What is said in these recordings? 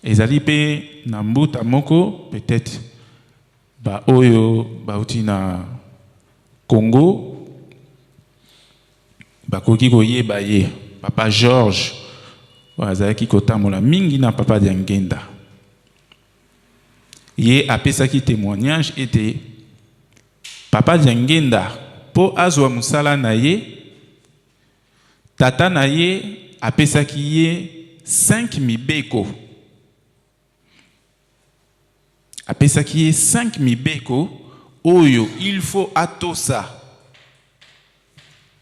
ezali pe na mbuta moko peut-être ba oyo bauti na Congo bakoki koyeba ye papa George azalaki kotambola mingi na papa Diangenda ye apesaki témoignage ete papa Diangenda po azwa musala na ye tata na ye apesaki ye 5 mibeko apesaki ye 5 mibeko oyo il faut atosa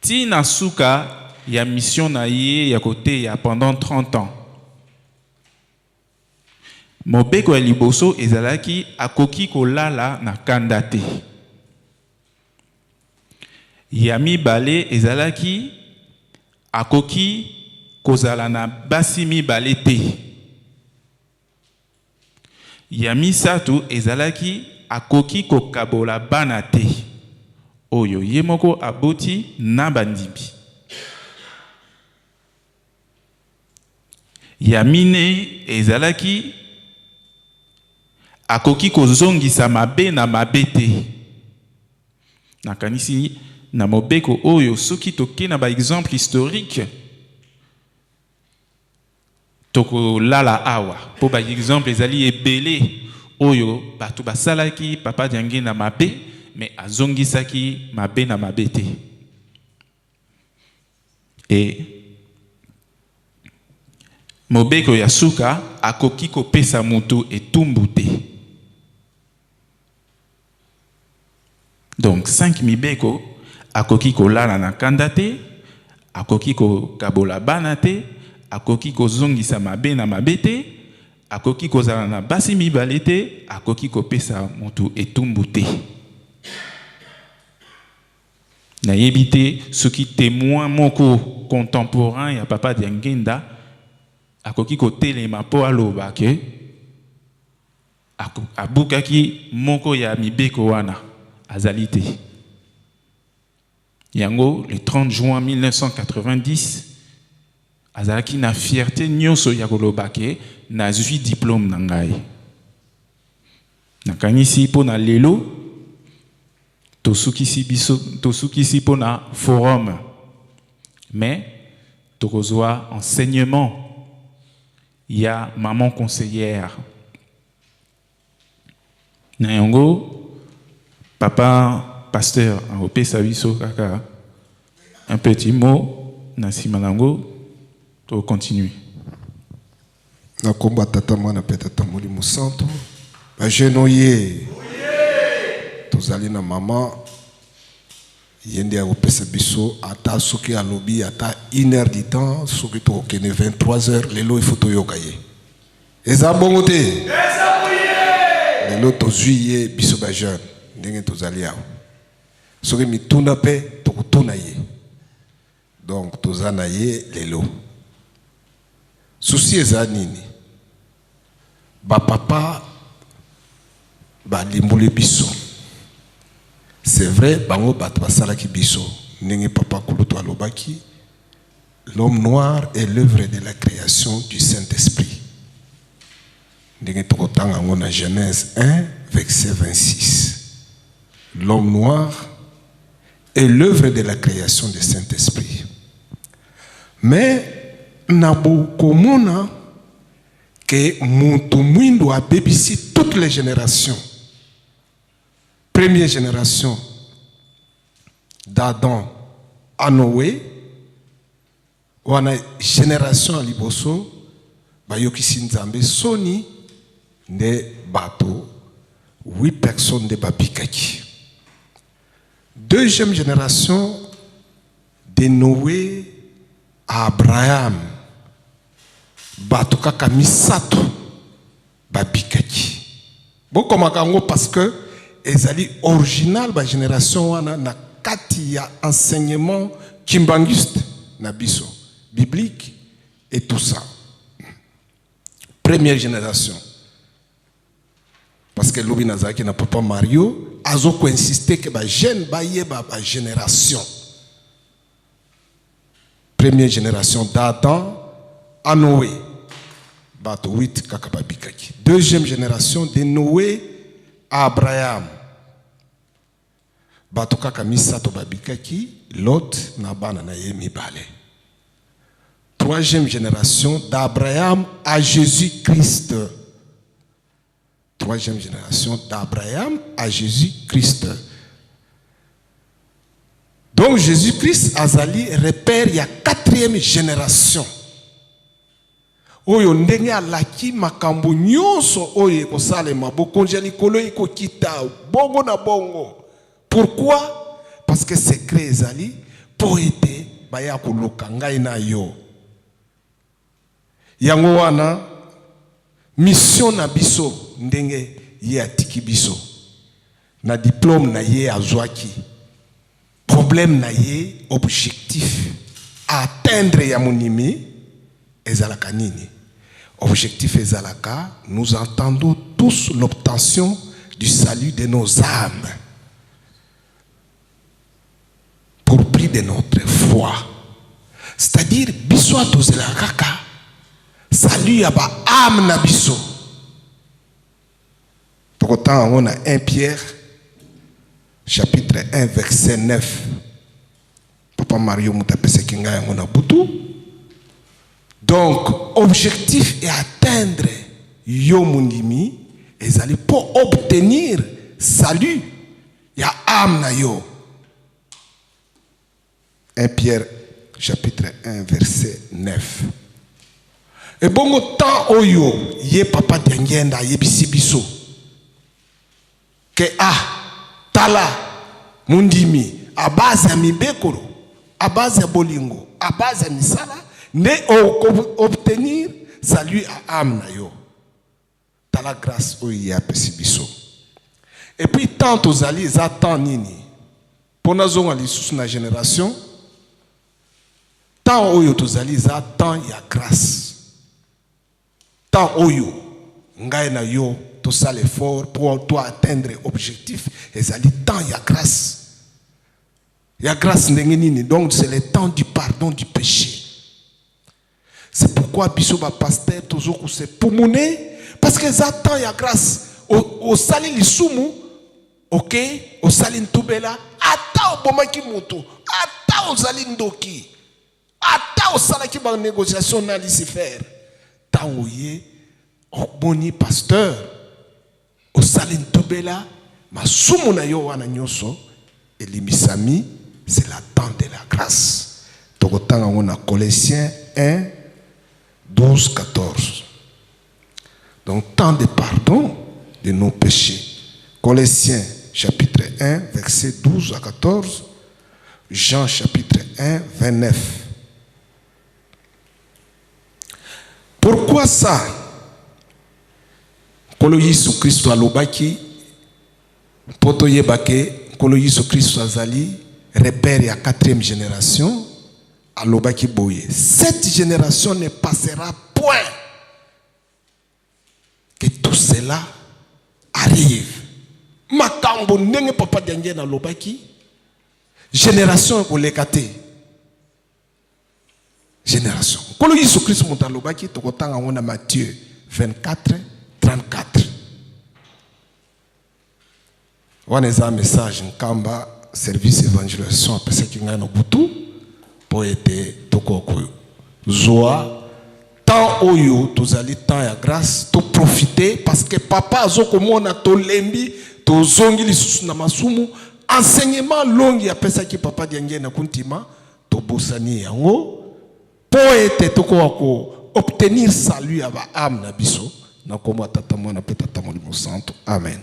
tina suka ya mission na ye ya kote ya pendant 30 ans mobeko ya liboso ezalaki akoki kolala na kanda te ya mibale ezalaki akoki kozala na basi mibale te ya misato ezalaki akoki kokabola bana te oyo ye moko aboti na bandimbi ya mine ezalaki akoki kozongisa mabe na mabe te nakanisi na mobeko oyo soki toke na ba exemple historique toko lala awa po ba exemple ezali ebele oyo batu basalaki papa Diangenda mabe mais azongisaki mabe na mabe te et mobeko ya suka akoki kopesa mutu etumbu te donc 5 mibeko akoki kolala na kanda te akoki kokabola bana te akoki kozongisa mabe na mabe te akoki kozala na basi mibale te akoki kopesa mutu etumbu te nayebi te soki témoin moko contemporain ya papa Diangenda akoki kotelema po aloba ke abukaki moko ya mibeko wana azali te yango le 30 juin 1990 azalaki na fierté nyonso ya koloba ke nazwi diplôme na ngai nakanisi po na lelo tosukisi po na forum mais tokozwa enseignement ya maman conseillère na yango papa pasteur opesa biso kaka un petit mot na nsima nango to continue na komba tata mwana pe tata Molimo Santo ba jenoye tozali na mama yende opesa biso ata soki alobi ata 1 heure du temps soki to kene 23 heures lelo il faut to yokaye eza bongo te lelo tozuye biso ba jeune ndenge tozali awo soki mitunda pe tokutuna ye donc tozana ye lelo souci eza nini ba papa ba limbule biso c'est vrai bango bato basalaki biso ndenge papa Kulutu alobaki l'homme noir est l'œuvre de la création du Saint-Esprit ndenge tokotanga ngo na Genèse 1 verset 26 l'homme noir est l'œuvre de la création du Saint-Esprit mais nabo komona que mutu mwindo a bébissi toutes les générations. Première génération d'Adam à Noé, ou la génération à Liboso, Bayokisi Nzambe Soni, ne bateau, 8 personnes de Babikaki. Deuxième génération de Noé à Abraham. Batuka kamisato babikaki. Bon comme kango parce que ezali original ba génération wana na kati ya enseignement kimbanguiste na biso biblique et tout ça. Première génération. Parce que lobi nazaki na papa Mario azoko insister que ba jeune ba yeba ba génération. Première génération d'Adam à Noé. Bato 8 kakababikaki. Deuxième génération de Noé à Abraham. Bato kakamisa to babikaki, Lot nabana na yemi bale. Troisième génération d'Abraham à Jésus-Christ. Troisième génération d'Abraham à Jésus-Christ. Donc Jésus-Christ azali repère il y a quatrième génération. Oyo ndenge alaki makambo nyonso oyo kosalema bokonzi likolo iko kita bongo na bongo. Pourquoi? Parce que secret ezali po ete baya koluka ngai na yo. Yango wana mission na biso ndenge ye atiki biso. Na diplôme na ye azwaki. Problème na ye objectif à atteindre ya monimi ezalaka nini? Objectif ezalaka, nous entendons tous l'obtention du salut de nos âmes pour prix de notre foi. C'est-à-dire biso atozelaka salut ya ba âme na biso. Pourtant on a 1 Pierre chapitre 1 verset 9. Papa Mario Moutapese Kinga on a boutou. Donc objectif est atteindre yo mundimi ezali pour obtenir salut ya âme na yo. 1 Pierre chapitre 1 verset 9. Et bongo temps oyo ye papa diangenda yebisi biso que tala mundimi à base ya mibekolo, à base ya bolingo, à base ya misala ne obtenir salut à âme na yo. Tala grâce oyo ya pesi biso. Et puis tant ozali za tant nini pona zonga lisusu na génération tant oyo tozali za tant ya grâce. Tant oyo ngai na yo to sale effort pour toi atteindre objectif ezali tant ya grâce. Ya grâce ndenge nini? Donc c'est le temps du pardon du péché. C'est pourquoi biso ba pasteur tozoku se pumune parce que za tant ya grâce au sali lisumu OK au sali ntubela ata obomaki mutu ata ozali ndoki ata osalaki ba négociation na Lucifer tant oye oboni pasteur au sali ntubela masumu na yo wana nyoso elimisami. C'est la temps de la grâce. Tokotanga on a Colossiens 1 12 14. Donc temps de pardon de nos péchés. Colossiens chapitre 1 verset 12 à 14. Jean chapitre 1 29. Pourquoi ça? Kolo Yesu Christ alobaki poto yebake kolo Yesu Christ azali repère à 4e génération à l'obaki boye. Cette génération ne passera point que tout cela arrive. Makambo nenge papa diange na l'obaki génération pour les kate. Génération. Quand le Jésus Christ monte à l'obaki, to kotanga on a Matthieu 24 34. On a un message en Kamba. Service évangélisation après ce qui est dans Boutou pour être tokoko zoa tant oyo tozali temps ya grâce to profiter parce que papa azoko mona to lembi to zongi lisusu na masumu enseignement longi après ça qui papa diange na kuntima to bosani yango pour être tokoko obtenir salut à ba âme na biso na komo tata mona peut-être mo santo amen.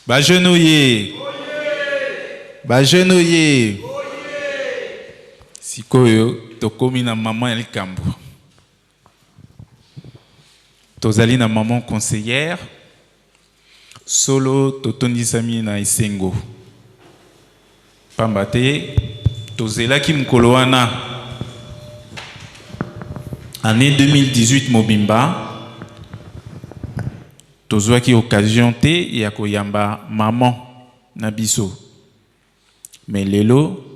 Ba genouiller Bagenouye sikoyo tokomi na maman ya likambo tozali na maman conseillère solo totondisami na esengo pamba te tozelaki mokolo wana année 2018 mobimba tozwaki occasion te ya koyamba maman na biso. Mais lelo